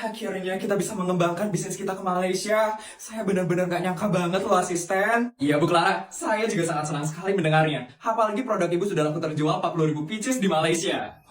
Akhirnya kita bisa mengembangkan bisnis kita ke Malaysia. Saya benar-benar gak nyangka banget loh asisten. Iya Bu Clara, saya juga sangat senang sekali mendengarnya. Apalagi produk Ibu sudah laku terjual 40.000 pieces di Malaysia.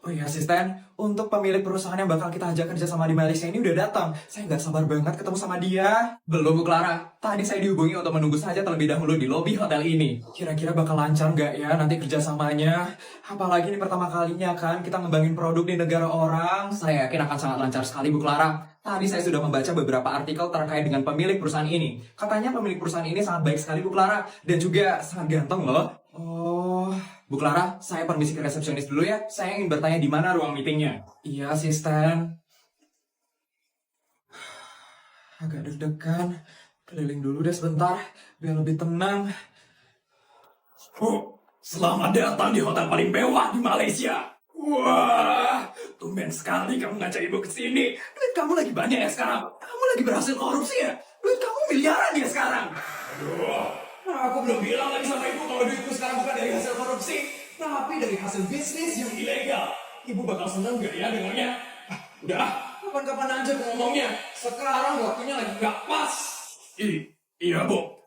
Oh iya asisten, untuk pemilik perusahaan yang bakal kita ajak kerja sama di Malaysia ini udah datang. Saya nggak sabar banget ketemu sama dia. Belum Bu Clara, tadi saya dihubungi untuk menunggu saja terlebih dahulu di lobi hotel ini. Kira-kira bakal lancar nggak ya nanti kerjasamanya? Apalagi ini pertama kalinya kan kita ngembangin produk di negara orang. Saya yakin akan sangat lancar sekali Bu Clara. Tadi saya sudah membaca beberapa artikel terkait dengan pemilik perusahaan ini. Katanya pemilik perusahaan ini sangat baik sekali Bu Clara. Dan juga sangat ganteng loh. Oh, Bu Clara, saya permisi ke resepsionis dulu ya. Saya ingin bertanya di mana ruang meetingnya. Iya, asisten. Agak deg-degan. Keliling dulu deh sebentar, biar lebih tenang. Oh, selamat datang di hotel paling mewah di Malaysia. Wah, tumben sekali kamu ngajak ibu ke sini. Duit kamu lagi banyak ya sekarang. Kamu lagi berhasil korupsi ya? Duit kamu miliaran ya sekarang. Aduh, aku belum bilang lagi sama ibu kalau duitku sekarang bukan dari hasil korupsi, tapi dari hasil bisnis yang ilegal. Ibu bakal seneng gak ya dengarnya? Udah, kapan-kapan aja aku ngomongnya. Sekarang waktunya lagi gak pas. Iya Bu,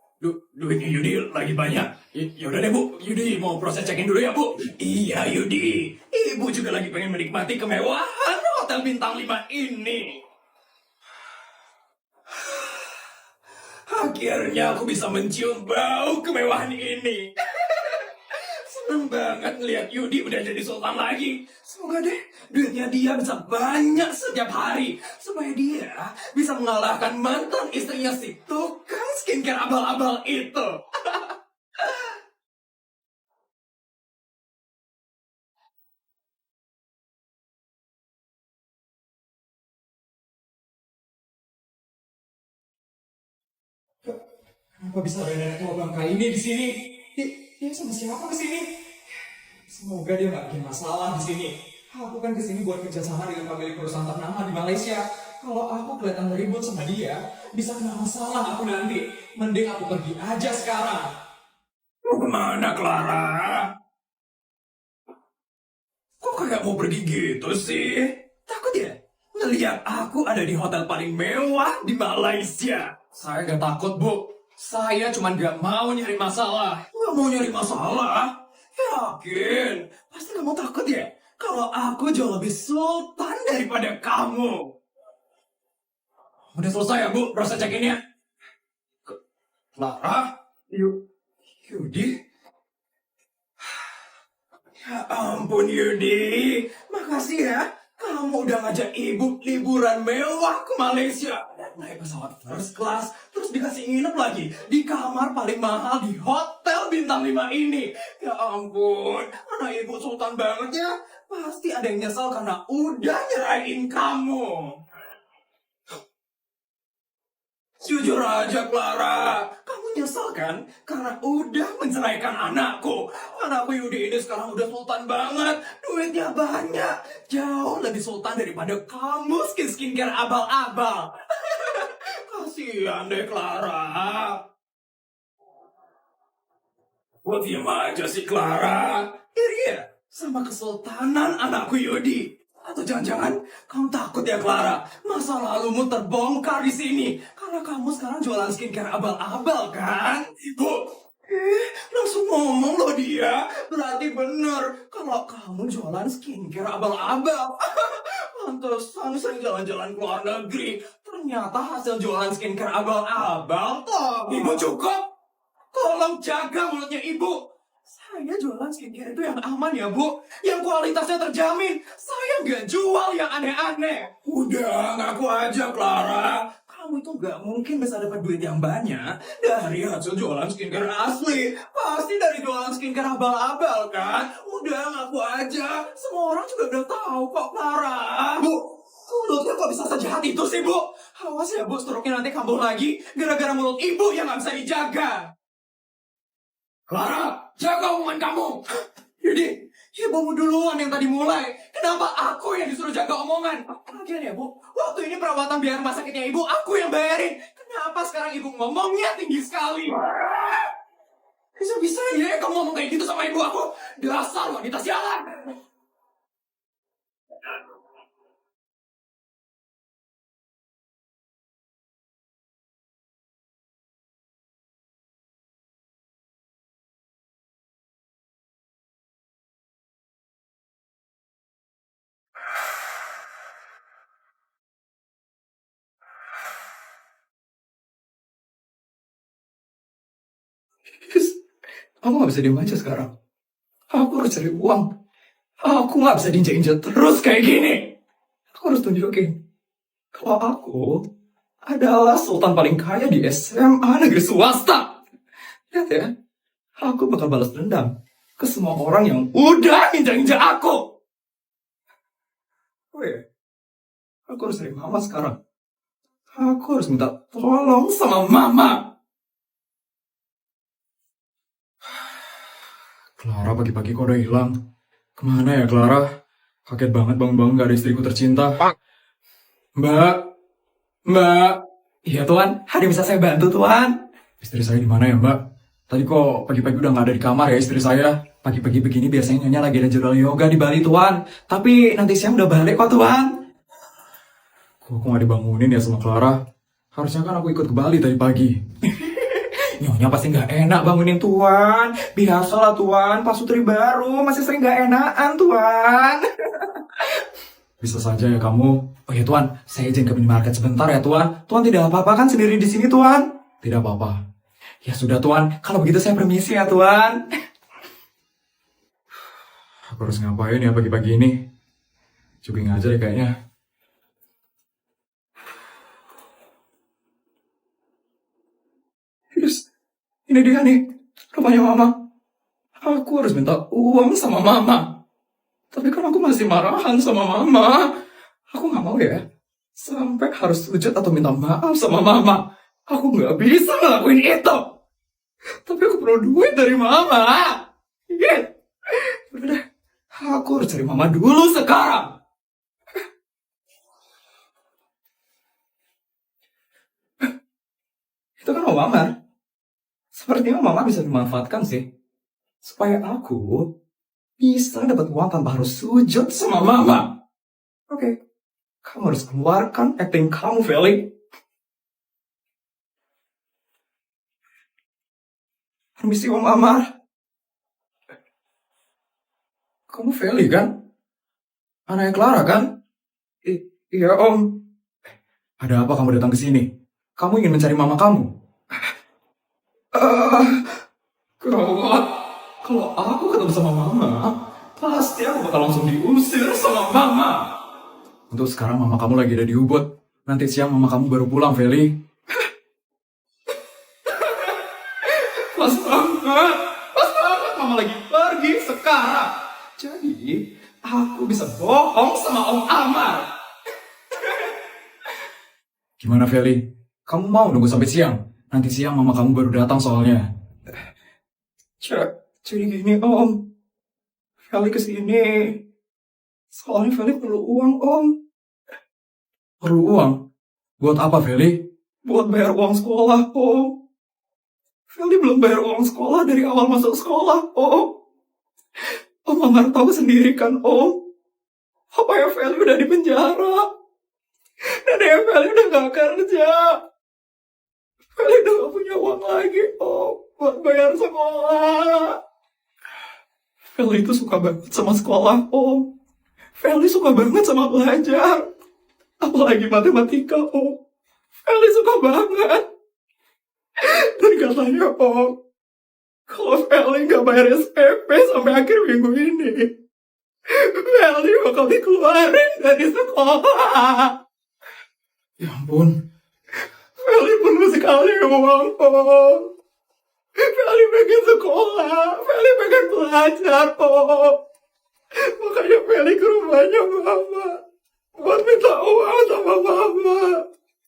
duitnya Yudi lagi banyak. Yaudah deh Bu, Yudi mau proses check-in dulu ya Bu. Iya Yudi, Ibu juga lagi pengen menikmati kemewahan hotel bintang 5 ini. Akhirnya aku bisa mencium bau kemewahan ini. Seneng banget ngeliat Yudi udah jadi sultan lagi. Semoga deh duitnya dia bisa banyak setiap hari. Supaya dia bisa mengalahkan mantan istrinya si tukang skincare abal-abal itu. Kenapa bisa ada nenek tua bangka ini di sini? Dia sama siapa ke sini? Semoga dia nggak bikin masalah di sini. Aku kan kesini buat kerjasama dengan pemilik perusahaan ternama di Malaysia. Kalau aku kelihatan ribut sama dia, bisa kena masalah aku nanti. Mending aku pergi aja sekarang. Mau kemana, Clara? Kok kayak mau pergi gitu sih? Takut ya? Ngeliat aku ada di hotel paling mewah di Malaysia. Saya gak takut, Bu. Saya cuma gak mau nyari masalah. Gak mau nyari masalah? Yakin? Pasti kamu takut ya? Kalau aku jauh lebih sultan daripada kamu. Udah selesai ya, Bu, proses check-innya? Clara? Yudi? Ya ampun Yudi, makasih ya. Kamu udah ngajak ibu liburan mewah ke Malaysia. Naik pesawat first class, terus dikasih nginep lagi di kamar paling mahal di hotel bintang 5 ini. Ya ampun, anak ibu sultan banget ya. Pasti ada yang nyesal karena udah nyerahin kamu. Jujur aja Clara, kamu nyesel kan? Karena udah menceraikan anakku. Anakku Yudi ini sekarang udah sultan banget. Duitnya banyak. Jauh lebih sultan daripada kamu skincare abal-abal. Kasihan deh Clara. Buat diem aja sih Clara. Iri ya? Sama kesultanan anakku Yudi. Atau jangan-jangan kamu takut ya Clara? Masa lalumu terbongkar di sini. Karena kamu sekarang jualan skincare abal-abal kan? Ibu, langsung ngomong loh dia. Berarti bener kalau kamu jualan skincare abal-abal. Pantesan sering jalan-jalan ke luar negeri. Ternyata hasil jualan skincare abal-abal toh. Ibu cukup. Tolong jaga mulutnya ibu. Saya jualan skincare itu yang aman ya Bu. Yang kualitasnya terjamin. Saya nggak jual yang aneh-aneh. Udah, ngaku aja Clara. Kamu itu nggak mungkin bisa dapat duit yang banyak dari hasil jualan skincare asli. Pasti dari jualan skincare abal-abal kan? Udah, ngaku aja. Semua orang juga udah tahu kok Clara. Bu, mulutnya kok bisa sejahat itu sih Bu? Awas ya Bu, struknya nanti kambuh lagi. Gara-gara mulut ibu yang nggak bisa dijaga. Clara, jaga omongan kamu. Yudi, ibumu duluan yang tadi mulai. Kenapa aku yang disuruh jaga omongan? Lagian ya Bu, waktu ini perawatan biaya rumah sakitnya ibu aku yang bayarin. Kenapa sekarang ibu ngomongnya tinggi sekali? Bisa-bisanya ya kamu ngomong kayak gitu sama ibu aku. Dasar wanita sialan. Yes, aku nggak bisa diem aja sekarang. Aku harus cari uang. Aku nggak bisa diinjak-injak terus kayak gini. Aku harus tunjukin kalau aku adalah sultan paling kaya di SMA negeri swasta. Lihat ya, aku bakal balas dendam ke semua orang yang udah injak-injak aku. Oh ya, aku harus cari mama sekarang. Aku harus minta tolong sama mama. Clara pagi-pagi kok udah hilang. Kemana ya Clara? Kaget banget bangun-bangun gak ada istriku tercinta. Mbak, Mbak. Iya Tuan, ada yang bisa saya bantu Tuan? Istri saya di mana ya Mbak? Tadi kok pagi-pagi udah gak ada di kamar ya istri saya. Pagi-pagi begini biasanya nyonya lagi ada jadwal yoga di Bali Tuan. Tapi nanti siang udah balik kok Tuan. Kok gak dibangunin ya sama Clara? Harusnya kan aku ikut ke Bali tadi pagi. Nyonya pasti gak enak bangunin Tuan. Biasalah Tuan, pasutri baru masih sering gak enakan Tuan. Bisa saja ya kamu. Oh ya Tuan, saya izin ke minimarket sebentar ya Tuan. Tuan tidak apa-apa kan sendiri di sini Tuan? Tidak apa-apa. Ya sudah Tuan, kalau begitu saya permisi ya Tuan. Aku harus ngapain ya pagi-pagi ini? Jogging aja deh kayaknya. Yes, ini dia nih, rumahnya Mama. Aku harus minta uang sama Mama. Tapi kan aku masih marahan sama Mama. Aku gak mau ya, sampai harus sujud atau minta maaf sama Mama. Aku gak bisa ngelakuin itu. Tapi aku perlu duit dari Mama. Iya. Udah deh, aku harus cari Mama dulu sekarang. Itu kan Om Amar. Sepertinya Mama bisa dimanfaatkan sih. Supaya aku bisa dapat uang tanpa harus sujud sama Mama. Oke. Kamu harus keluarkan acting kamu, Feli. Permisi Om Amar. Kamu Feli kan? Anaknya Clara kan? Iya Om. Ada apa kamu datang ke sini? Kamu ingin mencari mama kamu? Gawat. Kalau aku ketemu sama Mama, pasti aku bakal langsung diusir sama Mama. Untuk sekarang Mama kamu lagi ada di Ubud. Nanti siang Mama kamu baru pulang, Feli. Pas banget. Pas banget Mama lagi pergi sekarang. Jadi, aku bisa bohong sama Om Amar. Gimana, Feli? Kamu mau nunggu sampai siang? Nanti siang Mama kamu baru datang soalnya. Jadi gini Om, Feli kesini. Soalnya Feli perlu uang Om. Perlu uang? Buat apa Feli? Buat bayar uang sekolah Om. Feli belum bayar uang sekolah dari awal masuk sekolah Om. Om Amar tahu sendiri kan Om. Apa ya Feli udah di penjara. Dan ya Feli udah gak kerja. Feli udah gak punya uang lagi Om. Buat bayar sekolah. Feli itu suka banget sama sekolah, Om. Feli suka banget sama belajar. Apalagi matematika, Om. Feli suka banget. Dan katanya, Om, kalau Feli nggak bayar SPP sampai akhir minggu ini, Feli bakal dikeluarin dari sekolah. Ya ampun. Feli perlu sekali uang, Om. Feli pengen sekolah, Feli pengen belajar, Om. Makanya Feli ke rumahnya Mama buat minta uang sama Mama.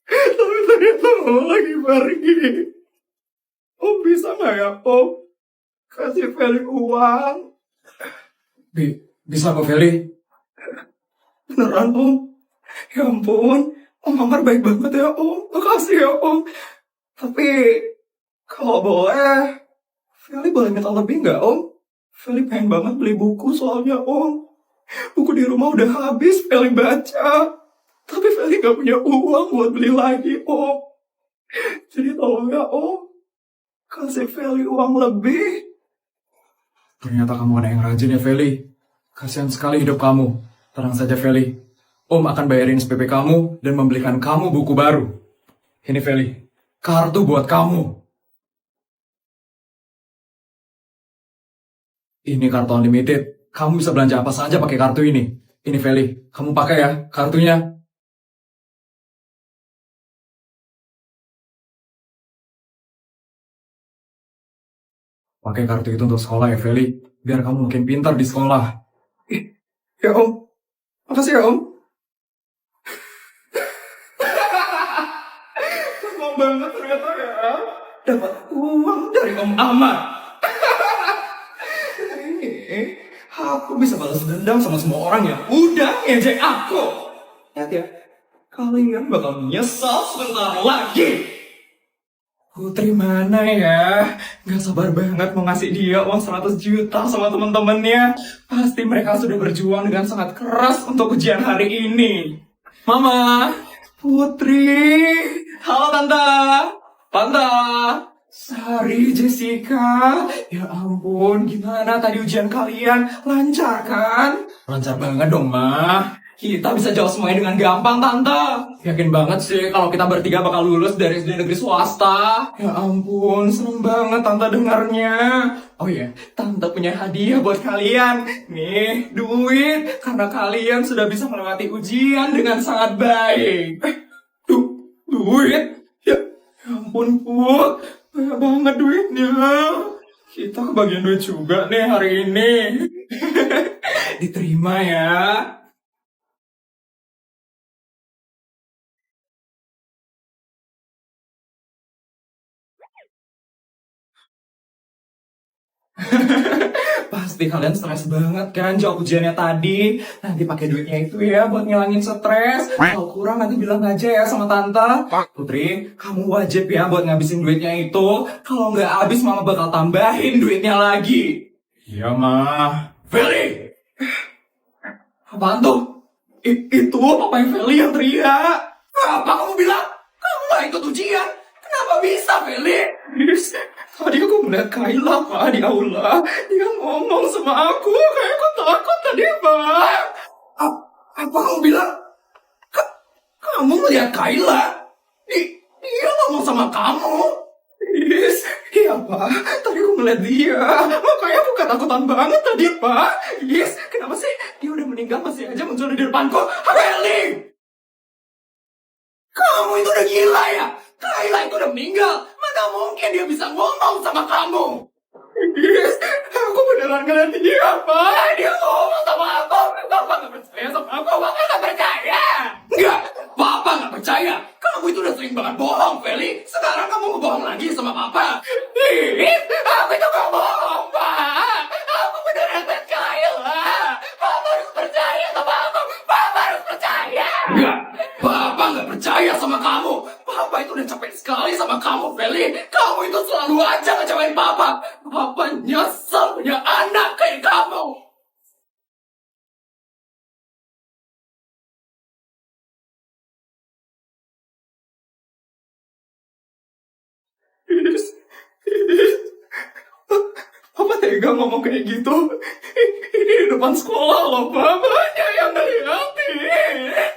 Tapi ternyata Mama lagi pergi. Om bisa nggak ya, Om? Kasih Feli uang. Bisa kok, Feli. Beneran, Om? Ya ampun, Om Amar baik banget ya, Om. Makasih ya, Om. Tapi kalau boleh, Feli boleh minta lebih nggak, Om? Feli pengen banget beli buku soalnya, Om. Buku di rumah udah habis Feli baca. Tapi Feli nggak punya uang buat beli lagi, Om. Jadi tolong ya, Om. Kasih Feli uang lebih. Ternyata kamu ada yang rajin ya, Feli. Kasihan sekali hidup kamu. Tenang saja, Feli. Om akan bayarin SPP kamu dan membelikan kamu buku baru. Ini, Feli. Kartu buat kamu. Ini kartu unlimited. Kamu bisa belanja apa saja pakai kartu ini. Ini Feli, kamu pakai ya kartunya. Pakai kartu itu untuk sekolah ya Feli. Biar kamu makin pintar di sekolah. Ih, ya Om. Makasih ya Om. Senang banget ternyata ya. Dapat uang dari Om Ahmad. Ini aku bisa balas dendam sama semua orang yang udah ngejek aku. Lihat ya, kalian bakal menyesal sebentar lagi. Putri mana ya? Gak sabar banget mau ngasih dia uang 100 juta sama teman-temannya. Pasti mereka sudah berjuang dengan sangat keras untuk ujian hari ini. Mama, Putri, halo Tante, Tante, Sari, Jessica. Ya ampun, gimana tadi ujian kalian? Lancar kan? Lancar banget dong, Ma. Kita bisa jawab semuanya dengan gampang, Tante. Yakin banget sih kalau kita bertiga bakal lulus dari SD negeri swasta. Ya ampun, seneng banget Tante dengarnya. Oh iya, Tante punya hadiah buat kalian. Nih, duit. Karena kalian sudah bisa melewati ujian dengan sangat baik. Duit? Ya ampun, Put. Banyak banget duitnya. Kita kebagian duit juga nih hari ini. Diterima ya. Pasti kalian stres banget kan jawab ujiannya tadi. Nanti pakai duitnya itu ya buat ngilangin stres. Kalau kurang nanti bilang aja ya sama Tante. Putri, kamu wajib ya buat ngabisin duitnya itu. Kalau nggak habis malah bakal tambahin duitnya lagi. Iya, mah. Feli! Apaan tuh? Itu papanya Feli yang teriak. Apa kamu bilang? Kamu nggak ikut ujian? Kenapa bisa, Feli? Tadi aku melihat Kayla, Pak, di aula. Dia ngomong sama aku. Kayak aku takut tadi, Pak. Apa kamu bilang? Kamu melihat Kayla? Dia ngomong sama kamu. Iya, Pak. Tadi aku melihat dia. Makanya aku ketakutan banget tadi, Pak. Kenapa sih? Dia udah meninggal masih aja muncul di depanku. Feli! Kamu itu udah gila ya? Kayla itu udah meninggal. Mana mungkin dia bisa ngomong sama kamu? Aku beneran ngeliat dia, Pak. Dia ngomong sama aku. Bapak gak percaya sama aku. Bapak gak percaya. Enggak, Papa gak percaya. Kamu itu udah sering banget bohong, Feli. Sekarang kamu ngebohong lagi sama Papa. Aku itu gak bohong, Pak. Aku beneran percaya lah. Papa harus percaya sama aku. Papa harus percaya. Enggak, Papa gak percaya sama kamu. Papa itu udah capek sekali sama kamu, Feli. Kamu itu selalu aja ngecewain Papa. Papa nyesel punya anak kayak kamu. Papa tega ngomong kayak gitu. Ini di depan sekolah loh, Pak. Banyak yang ngeliatin.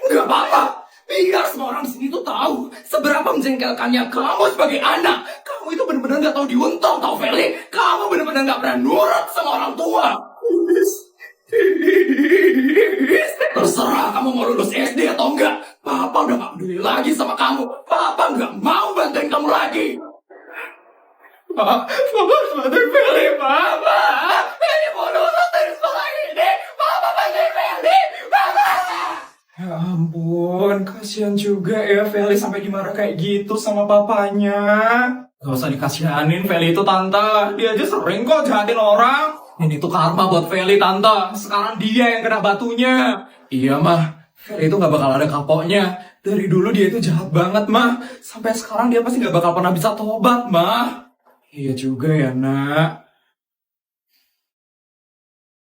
Enggak apa-apa. Biar semua orang sini tuh tahu seberapa menjengkelkannya kamu sebagai anak. Kamu itu benar-benar gak tahu diuntung, tau Feli. Kamu benar-benar gak pernah nurut sama orang tua. Terserah kamu mau lulus SD atau enggak. Papa udah gak peduli lagi sama kamu. Papa gak mau bantuin kamu lagi. Papa harus bantuin Feli, Papa. Feli mau lulus dari sekolah ini. Papa bantuin Feli, Papa. Ya ampun, kasihan juga ya Feli sampai dimarah kayak gitu sama papanya. Gak usah dikasihanin Feli itu, Tante. Dia aja sering kok jahatin orang. Ini tuh karma buat Feli, Tante. Sekarang dia yang kena batunya. Iya, Mah. Feli itu gak bakal ada kapoknya. Dari dulu dia itu jahat banget, Mah. Sampai sekarang dia pasti gak bakal pernah bisa tobat, Mah. Iya juga ya, Nak.